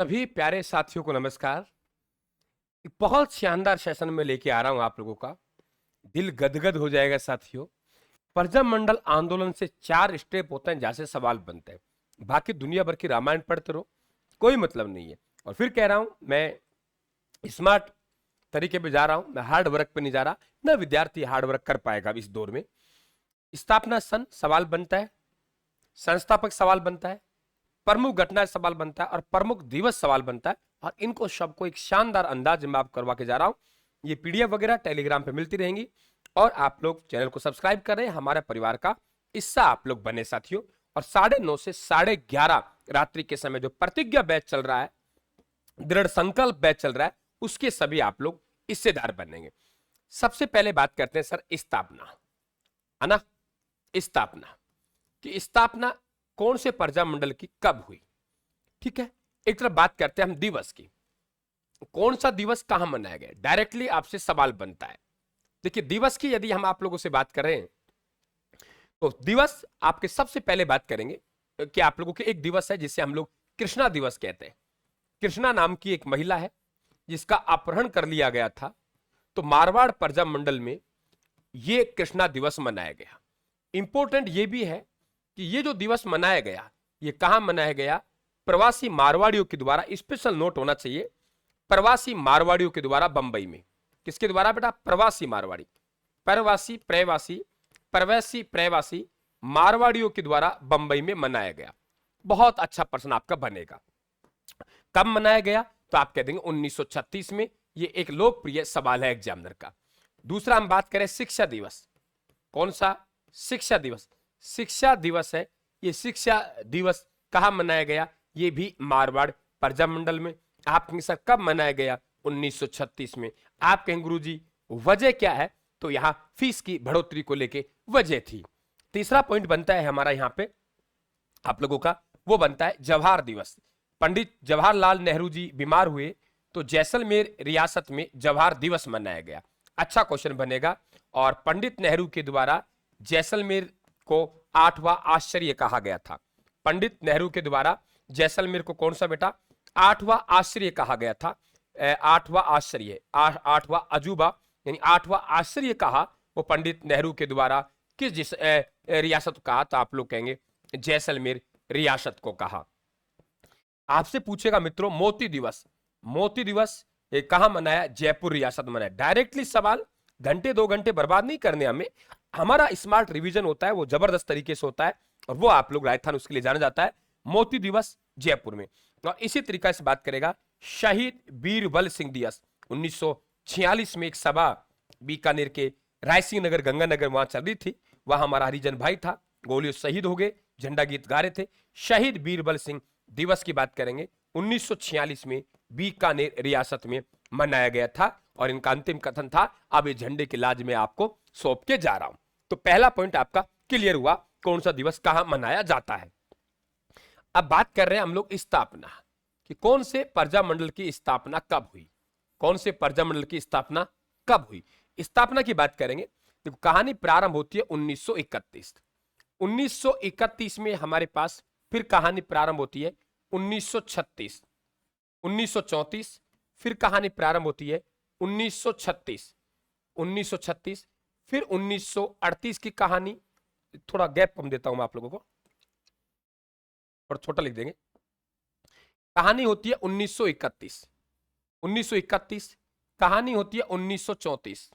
सभी प्यारे साथियों को नमस्कार। एक बहुत शानदार सेशन में लेके आ रहा हूं आप लोगों का। दिल गदगद हो जाएगा साथियों। प्रजामंडल आंदोलन से 4 स्टेप होते हैं जहां से सवाल बनते हैं। बाकी दुनिया भर की रामायण पढ़ते रहो, कोई मतलब नहीं है। और फिर कह रहा हूं, मैं स्मार्ट तरीके पे जा रहा हूं, मैं हार्ड वर्क पे नहीं जा रहा। न विद्यार्थी हार्ड वर्क कर पाएगा इस दौर में। स्थापना सन सवाल बनता है, संस्थापक सवाल बनता है, प्रमुख घटना सवाल बनता है और प्रमुख दिवस सवाल बनता है। और इनको सबको एक शानदार अंदाज में आप करवा के जा रहा हूं। ये पीडीएफ वगैरह टेलीग्राम पे मिलती रहेंगी। और आप लोग चैनल को सब्सक्राइब कर रहे हैं, हमारे परिवार का हिस्सा आप लोग बने साथियों। और 9:30 से 11:30 रात्रि के समय जो प्रतिज्ञा बैच चल रहा है, दृढ़ संकल्प बैच चल रहा है, उसके सभी आप लोग हिस्सेदार बनेंगे। सबसे पहले बात करते हैं सर स्थापना, है ना। स्थापना की स्थापना कौन से प्रजामंडल की कब हुई, ठीक है। एक तरफ बात करते हैं हम दिवस की। कौन सा दिवस कहां मनाया गया, डायरेक्टली आपसे सवाल बनता है। देखिए दिवस की यदि हम आप लोगों से बात करें तो दिवस आपके सबसे पहले बात करेंगे कि आप लोगों के एक दिवस है जिसे हम लोग कृष्णा दिवस कहते हैं। कृष्णा नाम की एक महिला है जिसका अपहरण कर लिया गया था, तो मारवाड़ प्रजामंडल में यह कृष्णा दिवस मनाया गया। इंपॉर्टेंट यह भी है कि ये जो दिवस मनाया गया ये कहां मनाया गया, प्रवासी मारवाड़ियों के द्वारा। स्पेशल नोट होना चाहिए, प्रवासी मारवाड़ियों के द्वारा बंबई में। किसके द्वारा बेटा, प्रवासी मारवाड़ी, प्रवासी प्रवासी प्रवासी प्रवासी मारवाड़ियों के द्वारा बंबई में मनाया गया। बहुत अच्छा प्रश्न आपका बनेगा। कब मनाया गया, तो आप कह देंगे 1936 में। ये एक लोकप्रिय सवाल है एग्जामिनर का। दूसरा हम बात करें शिक्षा दिवस। कौन सा, शिक्षा दिवस। शिक्षा दिवस है, ये शिक्षा दिवस कहां मनाया गया, ये भी मारवाड़ प्रजामंडल में। आप कहेंगे सर कब मनाया गया, 1936 में। आप कहेंगे गुरुजी वजह क्या है, तो यहां फीस की बढ़ोतरी को लेके वजह थी। तीसरा पॉइंट बनता है हमारा यहां पे आप लोगों का, वो बनता है जवाहर दिवस। पंडित जवाहरलाल नेहरू जी बीमार हुए तो जैसलमेर रियासत में जवाहर दिवस मनाया गया। अच्छा क्वेश्चन बनेगा। और पंडित नेहरू के द्वारा जैसलमेर को 8वां आश्चर्य कहा गया था। पंडित नेहरू के द्वारा जैसलमेर को कौन सा बेटा, 8वां आश्चर्य कहा गया था। 8वां आश्चर्य, 8वां अजूबा यानी 8वां आश्चर्य कहा वो पंडित नेहरू के द्वारा किस रियासत को कहा, तो आप लोग कहेंगे जैसलमेर रियासत को कहा। आपसे पूछेगा मित्रों मोती दिवस। मोती दिवस ये कहां मनाया, जयपुर रियासत मनाया। डायरेक्टली सवाल, घंटे 2 घंटे बर्बाद नहीं करने हमें। हमारा स्मार्ट रिवीजन होता है वो जबरदस्त तरीके से होता है, और वो आप लोग राजस्थान उसके लिए जाना जाता है। मोती दिवस जयपुर में। और इसी तरीका से बात करेगा शहीद बीरबल सिंह दिवस। 1946 में एक सभा बीकानेर के रायसिंह नगर गंगानगर वहां चल रही थी, वहां हमारा हरिजन भाई था, गोलियों शहीद हो गए, झंडा गीत गा रहे थे। शहीद बीरबल सिंह दिवस की बात करेंगे, 1946 में बीकानेर रियासत में मनाया गया था। और इनका अंतिम कथन था, अब ये झंडे की लाज में आपको सौंप के जा रहा हूं। तो पहला पॉइंट आपका क्लियर हुआ, कौन सा दिवस कहां मनाया जाता है। अब बात कर रहे हैं हम लोग स्थापना कि कौन से प्रजामंडल की स्थापना कब हुई, कौन से प्रजामंडल की स्थापना कब हुई। स्थापना की बात करेंगे, देखो कहानी प्रारंभ होती है 1931। 1931 में हमारे पास फिर कहानी प्रारंभ होती है 1936, 1934, फिर कहानी प्रारंभ होती है 1936, 1936, फिर 1938 की कहानी। थोड़ा गैप कम देता हूं मैं आप लोगों को, और छोटा लिख देंगे। कहानी होती है 1931, 1931, कहानी होती है 1934,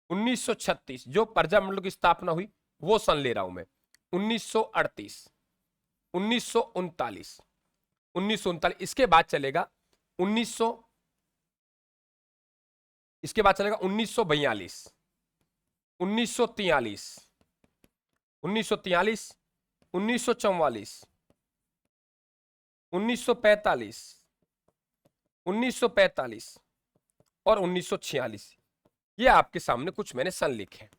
1936 जो प्रजामंडल की स्थापना हुई वो सन ले रहा हूं मैं, 1938, 1939, 1939। इसके बाद चलेगा 1900, इसके बाद चलेगा 1942, 1943, 1943, 1944, 1945, 1945 और 1946। ये आपके सामने कुछ मैंने सन लिखे हैं।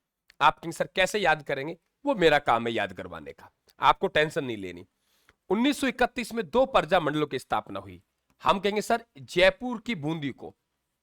आप कहेंगे सर कैसे याद करेंगे, वो मेरा काम है याद करवाने का, आपको टेंशन नहीं लेनी। 1931 में 2 प्रजामंडलों की स्थापना हुई। हम कहेंगे सर जयपुर की बूंदी को,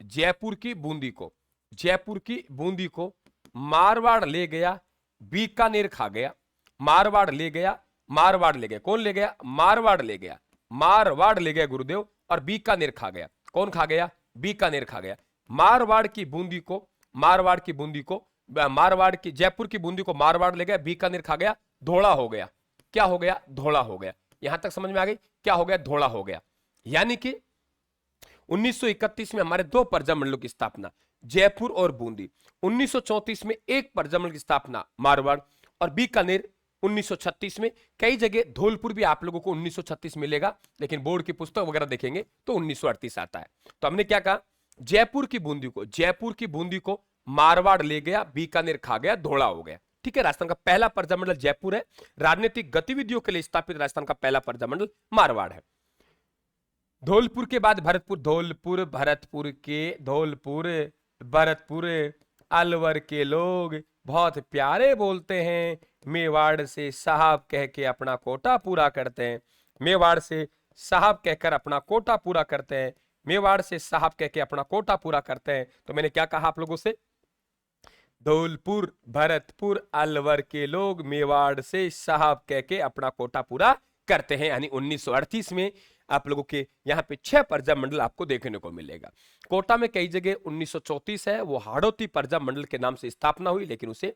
जयपुर की बूंदी को, जयपुर की बूंदी को मारवाड़ ले गया, बीकानेर खा गया। मारवाड़ ले गया, मारवाड़ ले गया, कौन ले गया, मारवाड़ ले गया, मारवाड़ ले गया गुरुदेव और बीकानेर खा गया। कौन खा गया? बीकानेर खा गया। मारवाड़ की बूंदी को, मारवाड़ की बूंदी को, मारवाड़ की, जयपुर की बूंदी को मारवाड़ ले गया, बीकानेर खा गया, धोड़ा हो गया। क्या हो गया? धोड़ा हो गया। यहां तक समझ में आ गई? क्या हो गया? धोड़ा हो गया। यानी कि 1931 में हमारे दो पर्जा मंडलों की स्थापना, जयपुर और बूंदी। 1934 में एक पर्जा मंडल की स्थापना, मारवाड़ और बीकानेर। 1936 में, कई जगह धौलपुर भी आप लोगों को 1936 मिलेगा, लेकिन बोर्ड की पुस्तक वगैरह देखेंगे तो 1938 आता है। तो हमने क्या कहा? जयपुर की बूंदी को, जयपुर की बूंदी को मारवाड़ ले गया, बीकानेर खा गया, धोड़ा हो गया। ठीक है, राजस्थान का पहला पर्जा मंडल जयपुर है। राजनीतिक गतिविधियों के लिए स्थापित राजस्थान का पहला पर्जा मंडल मारवाड़ है। धौलपुर के बाद भरतपुर, धौलपुर भरतपुर के, धौलपुर भरतपुर, अलवर के लोग बहुत प्यारे बोलते हैं, मेवाड़ से साहब कह के अपना कोटा पूरा करते हैं, मेवाड़ से साहब कहकर अपना कोटा पूरा करते हैं, मेवाड़ से साहब कह के अपना कोटा पूरा करते हैं। तो मैंने क्या कहा आप लोगों से? धौलपुर भरतपुर अलवर के लोग मेवाड़ से साहब कह के अपना कोटा पूरा करते हैं। यानी 1938 में आप लोगों के यहाँ पे 6 पर्जा मंडल आपको देखने को मिलेगा। कोटा में कई जगह 1934 है, वो हाड़ौती पर्जा मंडल के नाम से स्थापना हुई, लेकिन उसे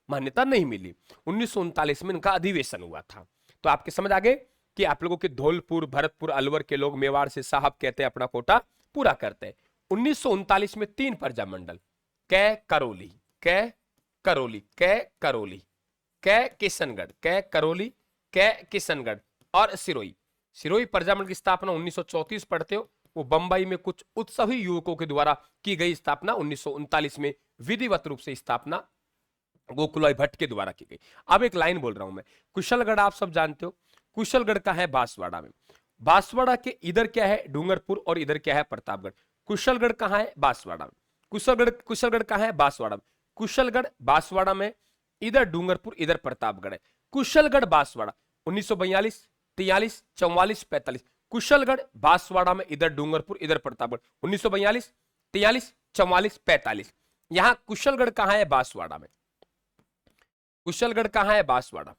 मान्यता नहीं मिली। 1939 में इनका अधिवेशन हुआ था। तो आपके समझ आ गए कि आप लोगों के धौलपुर भरतपुर अलवर के लोग मेवाड़ से साहब कहते हैं, अपना कोटा पूरा करते हैं। 1939 में 3 पर्जा मंडल, कै करौली, कै करौली, कै करौली, कै किशनगढ़, कै करौली, कै किशनगढ़ और सिरोही। सिरोही पर्जा मंडल की स्थापना 1934 पढ़ते हो, वो बंबई में कुछ उत्साही युवकों के द्वारा की गई स्थापना। 1939 में विधिवत रूप से स्थापना गोकुलभाई भट्ट के द्वारा की गई। अब एक लाइन बोल रहा हूं मैं, कुशलगढ़ आप सब जानते हो, कुशलगढ़ का है बांसवाड़ा में। बांसवाड़ा के इधर क्या है? डूंगरपुर, और इधर क्या है? प्रतापगढ़। कुशलगढ़ कहां है? बांसवाड़ा में। कुशलगढ़ कहां है? बांसवाड़ा में। कुशलगढ़ बांसवाड़ा में, इधर डूंगरपुर, इधर प्रतापगढ़ है। कुशलगढ़ बांसवाड़ा 1942, 43, 44, 45। कुशलगढ़ बांसवाड़ा में, इधर डूंगरपुर, इधर प्रतापगढ़। 1942, 43, 44, 45। यहां कुशलगढ़ कहां है? बांसवाड़ा में। कुशलगढ़ कहां है? बांसवाड़ा में।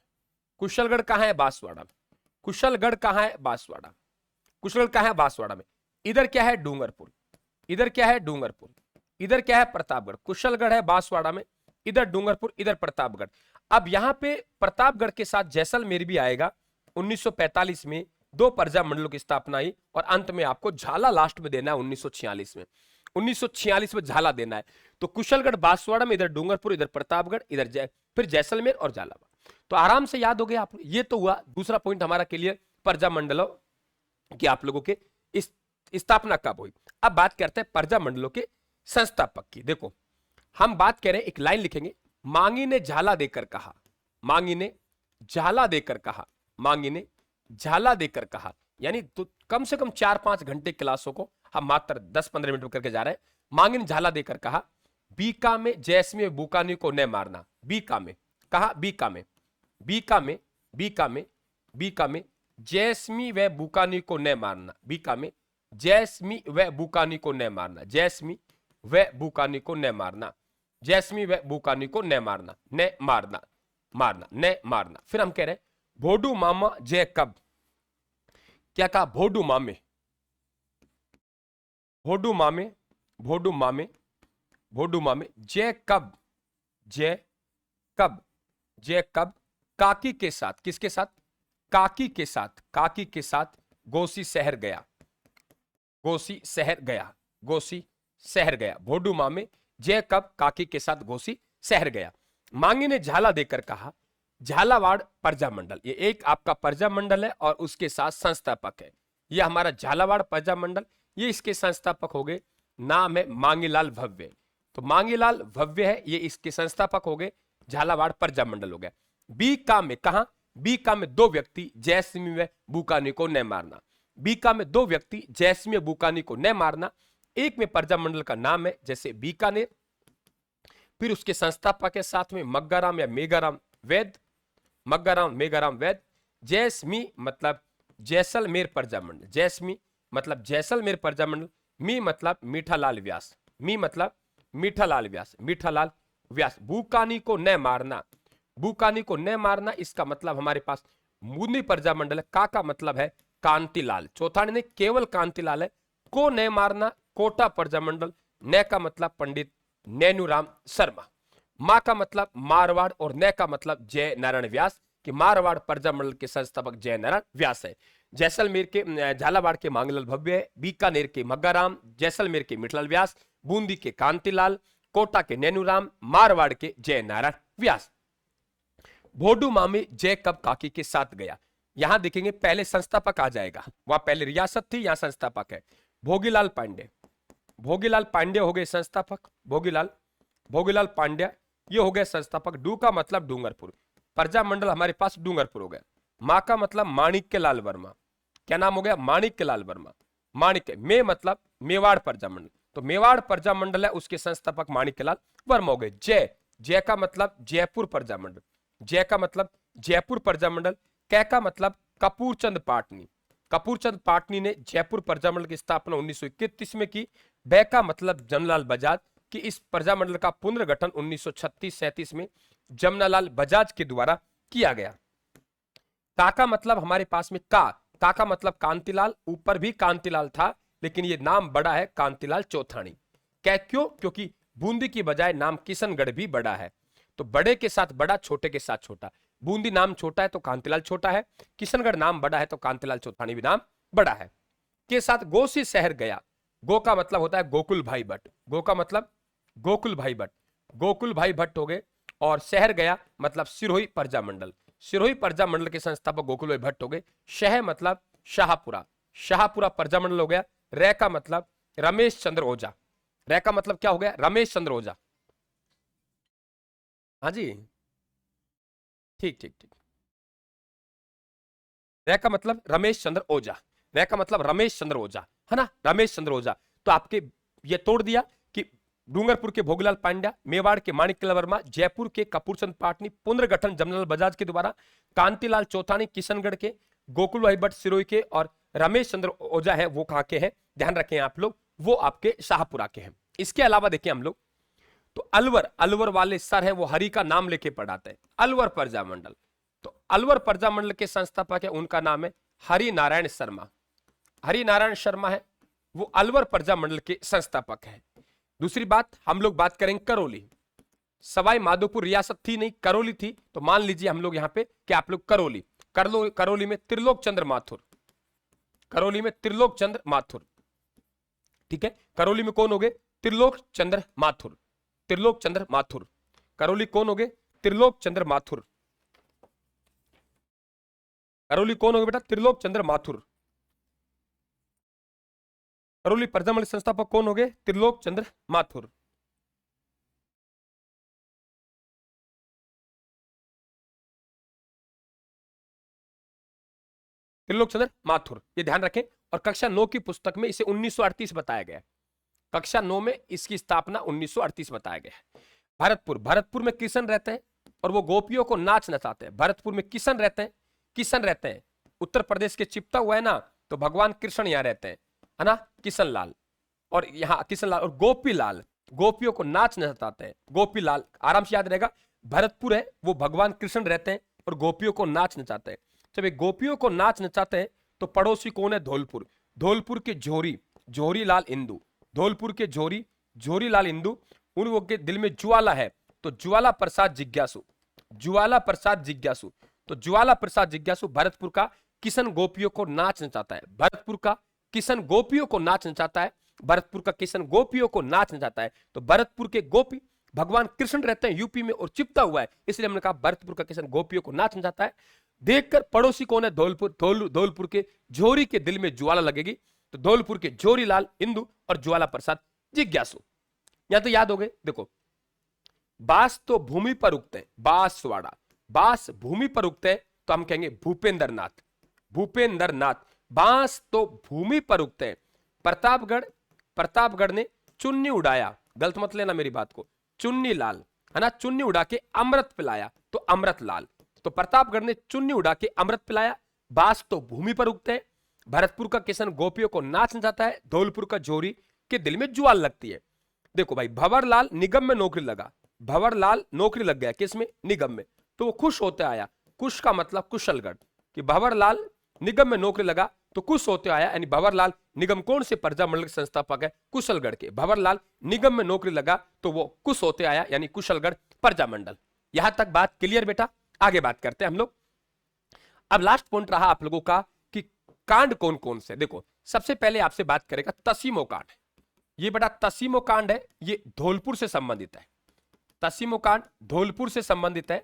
कुशलगढ़ कहां है? बांसवाड़ा में। कुशलगढ़ कहां है? बांसवाड़ा। कुशलगढ़ कहां है? बांसवाड़ा में। इधर क्या है? डूंगरपुर, इधर क्या है? डूंगरपुर, इधर क्या है? प्रतापगढ़। कुशलगढ़ है बांसवाड़ा में, इधर डूंगरपुर, इधर प्रतापगढ़। अब यहां पे प्रतापगढ़ के साथ जैसलमेर भी आएगा। 1945 में 2 पर्जा मंडलों की स्थापना हुई, और अंत में आपको झाला लास्ट में देना है 1946 में। 1946 में झाला देना है। तो कुशलगढ़ बांसवाड़ा में, इधर डूंगरपुर, इधर प्रतापगढ़, इधर फिर जैसलमेर और झालावाड़। तो आराम से याद हो गया आप। ये तो हुआ दूसरा पॉइंट हमारा क्लियर, पर्जा मंडलों की आप लोगों के इस स्थापना कब हुई। अब बात करते हैं पर्जा मंडलों के संस्थापक की। देखो हम बात करें, एक लाइन लिखेंगे, मांगी ने झाला देकर कहा, मांगी ने झाला देकर कहा, मांगी ने झाला देकर कहा। यानी तो कम से कम 4-5 घंटे क्लासों को हम मात्र 10-15 मिनट में करके जा रहे हैं। मांगी ने झाला देकर कहा, बीका में जैसमी बुकानी को न मारना। बीका में कहा, बीका में, बीका में, बीका में, बीका में जैसमी व बुकानी को न मारना। बीका में जैसमी व बुकानी को न मारना। जैसमी व बुकानी को न मारना। जैसमी व बुकानी को न मारना, न मारना, मारना, न मारना। फिर हम कह रहे हैं भोडू मामा जय कब। क्या कहा? भोडू मामे, भोडू मामे, भोडू मामे, भोडू मामे जय कब, जय कब, जय कब काकी के साथ। किसके साथ? काकी के साथ, काकी के साथ गोसी शहर गया, गोसी शहर गया, गोसी शहर गया। भोडू मामे जय कब काकी के साथ गोसी शहर गया। मांगी ने झाला देकर कहा, झालावाड़ पर्जा मंडल, ये एक आपका पर्जा मंडल है और उसके साथ संस्थापक है। ये हमारा झालावाड़ पर्जा मंडल, ये इसके संस्थापक हो गए। नाम है मांगीलाल भव्य। तो मांगीलाल भव्य है, ये इसके संस्थापक हो गए। झालावाड़ पर्जा मंडल हो गया। बीका में कहा? बीका में 2 व्यक्ति जैसमी व बुकानी को न मारना। बीका में 2 व्यक्ति जैसमी व बुकानी को न मारना। एक में पर्जा मंडल का नाम है जैसे बीकानेर, फिर उसके संस्थापक है साथ में मग्गाराम या मेघाराम वैद, मग्गाराम मेघाराम वैद। जैसमी मतलब जैसलमेर पर्जा मंडल, जैसमी मतलब जैसलमेर पर्जा मंडल। मी मतलब मीठालाल व्यास, मी मतलब मीठालाल व्यास, मीठालाल व्यास। बुकानी को न मारना, बुकानी को न मारना, इसका मतलब हमारे पास बूंदी पर्जा मंडल है। का मतलब है कांतिलाल। चौथानी ने केवल कांतिलाल है। को ने मारना कोटा प्रजामंडल, ने का मतलब पंडित नैनूराम शर्मा, मा का मतलब मारवाड़ और ने का मतलब जय नारायण व्यास, कि मारवाड़ प्रजामंडल के संस्थापक जय नारायण व्यास है। जैसलमेर के झालावाड़ के मांगलाल भव्य है, बीकानेर के मग्गाराम, जैसलमेर के मिठलाल व्यास, बूंदी के कांतिलाल, कोटा के नैनूराम, मारवाड़ के जय नारायण व्यास। भोडू मामी जय कब काकी के साथ गया, यहां देखेंगे पहले संस्थापक आ जाएगा, वहां पहले रियासत थी, यहां संस्थापक है। भोगीलाल पांडे, भोगीलाल पांडे हो गए संस्थापक, भोगीलाल पांड्या ये हो गए संस्थापक। डू का मतलब डूंगरपुर, प्रजामंडल हमारे पास डूंगरपुर हो गया। मां का मतलब माणिक्य लाल वर्मा, क्या नाम हो गया, माणिक्य लाल वर्मा, माणिक्य। मे मतलब मेवाड़ प्रजामंडल, तो मेवाड़ प्रजामंडल है, उसके संस्थापक माणिक्य लाल वर्मा हो गए। जय, जय का मतलब जयपुर प्रजामंडल, जय का मतलब जयपुर प्रजामंडल। कै का मतलब कपूरचंद पाटनी, कपूरचंद पाटनी ने जयपुर प्रजामंडल की स्थापना 1931 में की। बै का मतलब जमनालाल बजाज, कि इस प्रजामंडल का पुनर्गठन 1936-37 में जमनालाल बजाज के द्वारा किया गया। का मतलब हमारे पास में का मतलब कांतिलाल, ऊपर भी कांतिलाल था लेकिन ये नाम बड़ा है कांतिलाल चौथानी। क्या क्यों, क्योंकि बूंदी की बजाय नाम किशनगढ़ भी बड़ा है, तो बड़े के साथ बड़ा, छोटे के साथ छोटा। बूंदी नाम छोटा है तो कांतिलाल छोटा है, किशनगढ़ नाम बड़ा है तो कांतिलाल चौथानी भी नाम बड़ा है। के साथ गो से शहर गया, गो का मतलब होता है गोकुल भाई भट्ट, गो का मतलब गोकुल भाई भट्ट, गोकुल भाई भट्ट हो गए। और शहर गया मतलब सिरोही प्रजामंडल, सिरोही प्रजामंडल के संस्थापक गोकुल भाई भट्ट हो गए। शह मतलब शाहपुरा, शाहपुरा प्रजामंडल हो गया। रै का मतलब रमेश चंद्र ओझा, रै का मतलब क्या हो गया, रमेश चंद्र ओझा। हाँ जी, ठीक ठीक ठीक। रै का मतलब रमेश चंद्र ओझा, रै का मतलब रमेश चंद्र ओझा, है ना, रमेश चंद्र ओझा। तो आपके ये तोड़ दिया कि डूंगरपुर के भोगीलाल पांड्या, मेवाड़ के माणिक्यलाल वर्मा, जयपुर के कपूरचंद पाटनी, पुनर्गठन जमनालाल बजाज के द्वारा, कांतिलाल चौथानी किशनगढ़ के, गोकुल भाई भट्ट सिरोही के, और रमेश चंद्र ओझा है वो कहां के हैं, ध्यान रखें आप लोग, वो आपके शाहपुरा के हैं। इसके अलावा देखिए हम लोग, तो अलवर, अलवर वाले सर हैं वो हरि का नाम लेके पढ़ाते हैं, अलवर प्रजामंडल। तो अलवर प्रजामंडल के संस्थापक है, उनका नाम है हरि नारायण शर्मा, हरि नारायण शर्मा है, वो अलवर प्रजामंडल के संस्थापक है। दूसरी बात हम लोग बात करेंगे करौली, सवाई माधोपुर रियासत थी नहीं, करौली थी, तो मान लीजिए हम लोग यहां पे कि आप लोग करौली, करौली में त्रिलोक चंद्र माथुर, करौली में त्रिलोक चंद्र माथुर, ठीक है। करौली में कौन हो गए, त्रिलोक चंद्र माथुर, त्रिलोक चंद्र माथुर। करौली कौन हो गए, त्रिलोक चंद्र माथुर, करौली कौन हो गए बेटा, त्रिलोक चंद्र माथुर। करौली प्रजामंडल संस्थापक कौन हो गए, त्रिलोक चंद्र माथुर। त्रिलोक चंद्र माथुर, ये ध्यान रखें। और कक्षा 9 की पुस्तक में इसे 1938 बताया गया है, कक्षा 9 में इसकी स्थापना 1938 बताया गया है। भरतपुर, भरतपुर में किशन रहते हैं और वो गोपियों को नाच नचाते हैं। भरतपुर में किशन रहते हैं, किशन रहते हैं। उत्तर प्रदेश के चिपता हुआ है ना, तो भगवान कृष्ण यहाँ रहते हैं, है ना, किशन लाल, और यहाँ किशन लाल और गोपी लाल, गोपियों को नाच नचाते हैं, गोपी लाल, आराम से याद रहेगा। भरतपुर है वो भगवान कृष्ण रहते हैं और गोपियों को नाच नचाते हैं। जब ये गोपियों को नाच नचाते हैं तो पड़ोसी कौन है, धौलपुर, धौलपुर के झोरी, झोरी लाल इंदू, धौलपुर के झोरी, झोरी लाल इंदू, उन लोगों के दिल में ज्वाला है, तो ज्वाला प्रसाद जिज्ञासु, ज्वाला प्रसाद जिज्ञासु। तो ज्वाला प्रसाद जिज्ञासु भरतपुर का किशन गोपियों को नाच नचाता है, भरतपुर का किशन गोपियों को नाच नचाता है, भरतपुर का किशन गोपियों को नाच नचाता है। तो भरतपुर के गोपी भगवान कृष्ण रहते हैं यूपी में और चिपता हुआ है, इसलिए हमने कहा भरतपुर का किशन गोपियों को नाच नचाता है। देखकर पड़ोसी कौन है, धौलपुर, धौलपुर के झोरी के दिल में ज्वाला लगेगी, तो धौलपुर के झोरी लाल इंदू और ज्वाला प्रसाद जिज्ञासु। यहां तो याद हो गए। देखो, बास तो भूमि पर उगते हैं, बांसवाड़ा, बांस भूमि पर उगते हैं तो हम कहेंगे भूपेंद्र नाथ, भूपेंद्र नाथ। बांस तो भूमि पर उगते हैं। प्रतापगढ़, प्रतापगढ़ ने चुन्नी उड़ाया, गलत मत लेना मेरी बात को, चुन्नी लाल, है ना, चुन्नी उड़ा के अमृत पिलाया तो अमृत लाल। तो प्रतापगढ़ ने चुन्नी उड़ा के अमृत पिलाया। बांस तो भूमि पर उगते हैं। भरतपुर का किशन गोपियों को नाच नचाता है। धौलपुर का झोरी के दिल में ज्वाल लगती है। देखो भाई, भंवरलाल निगम में नौकरी लगा, भंवरलाल नौकरी लग गया किसमें, निगम में, तो वो खुश होते आया। कुश का मतलब कुशलगढ़, कि भंवरलाल निगम में नौकरी लगा तो कुछ होते आया, यानी भंवरलाल निगम कौन से प्रजा मंडल के संस्थापक है? कुशलगढ़ के। भंवरलाल निगम में नौकरी लगा तो वो कुछ होते आया, यानी कुशलगढ़ प्रजा मंडल। यहां तक बात क्लियर बेटा? आगे बात करते हैं हम लोग। अब लास्ट पॉइंट रहा आप लोगों का कि कांड कौन कौन से। देखो सबसे पहले आपसे बात करेगा तसीमो कांड। ये बेटा तसीमो कांड है, ये धौलपुर से संबंधित है। तसीमो कांड धौलपुर से संबंधित है।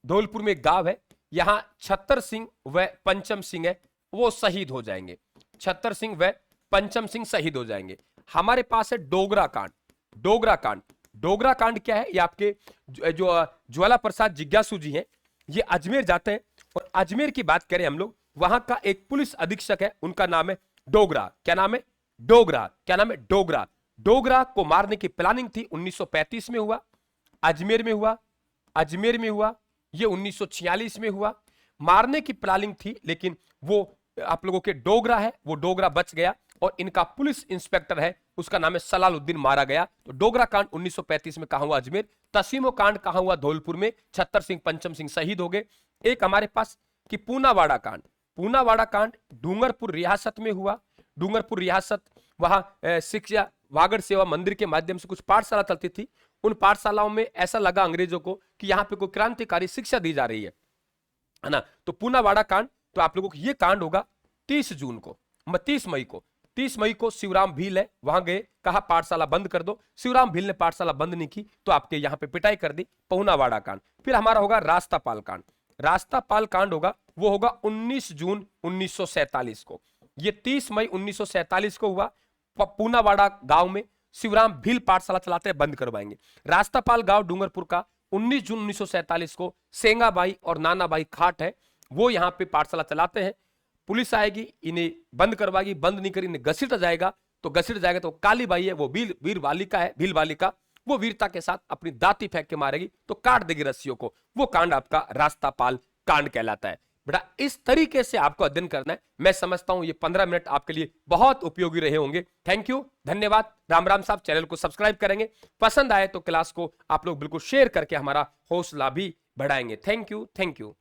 धौलपुर में एक गांव है, यहां छत्तर सिंह व पंचम सिंह है, वो शहीद हो जाएंगे। छत्तर सिंह व पंचम सिंह शहीद हो जाएंगे। हमारे पास है डोगरा कांड। डोगरा कांड, डोगरा कांड क्या है? ये आपके जो ज्वाला प्रसाद जिज्ञासु जी हैं, ये अजमेर जाते हैं और अजमेर की बात करें हम लोग, वहां का एक पुलिस अधीक्षक है, उनका नाम है डोगरा। क्या नाम है? डोगरा। क्या नाम है? डोगरा। डोगरा को मारने की प्लानिंग थी, 1935 में हुआ, अजमेर में हुआ, अजमेर में हुआ, ये 1946 में हुआ। मारने की प्लानिंग थी, लेकिन वो आप लोगों के डोगरा है, वो डोगरा बच गया और इनका पुलिस इंस्पेक्टर है, उसका नाम है सलालुद्दीन, मारा गया। तो डोगरा कांड 1935 में कहां हुआ? अजमेर। तसीमो कांड कहां हुआ? धौलपुर में। छत्तर सिंह पंचम सिंह शहीद हो गए। एक हमारे पास कि पूनावाड़ा कांड। पूनावाड़ा कांड डूंगरपुर रियासत में हुआ। डूंगरपुर रियासत, वहां शिक्षा वागड़ सेवा मंदिर के माध्यम से कुछ पाठशाला चलती थी। उन पाठशालाओं में ऐसा लगा अंग्रेजों को कि यहां पे कोई क्रांतिकारी शिक्षा दी जा रही है ना। तो पूनावाड़ा कांड, तो आप लोगों को ये कांड होगा 30 जून को, 30 मई को। 30 मई को शिवराम भील है, वहां गए, कहा पाठशाला बंद कर दो। शिवराम भील ने पाठशाला बंद नहीं की तो आपके यहां पे पिटाई कर दी। पूनावाड़ा कांड। फिर हमारा होगा रास्तापाल कांड। रास्तापाल कांड होगा, वो होगा 19 जून 1947 को। ये 30 मई 1947 को हुआ। पूनावाड़ा गांव में शिवराम भील पाठशाला चलाते हैं, बंद करवाएंगे। रास्तापाल गांव डूंगरपुर का 19 जून 1947 को सेंगाबाई और नानाबाई खाट है, वो यहां पे पाठशाला चलाते हैं। पुलिस आएगी, इन्हें बंद करवाएगी, बंद नहीं करी इन्हें घसीटा जाएगा। तो घसीटा जाएगा तो काली बाई है, वो वीर बालिका है, भील बालिका, वो वीरता के साथ अपनी दाती फेंक के मारेगी तो काट देगी रस्सियों को। वो कांड आपका रास्तापाल कांड कहलाता है। बेटा इस तरीके से आपको अध्ययन करना है। मैं समझता हूं ये 15 मिनट आपके लिए बहुत उपयोगी रहे होंगे। थैंक यू, धन्यवाद। राम राम साहब। चैनल को सब्सक्राइब करेंगे, पसंद आए तो क्लास को आप लोग बिल्कुल शेयर करके हमारा हौसला भी बढ़ाएंगे। Thank you, thank you.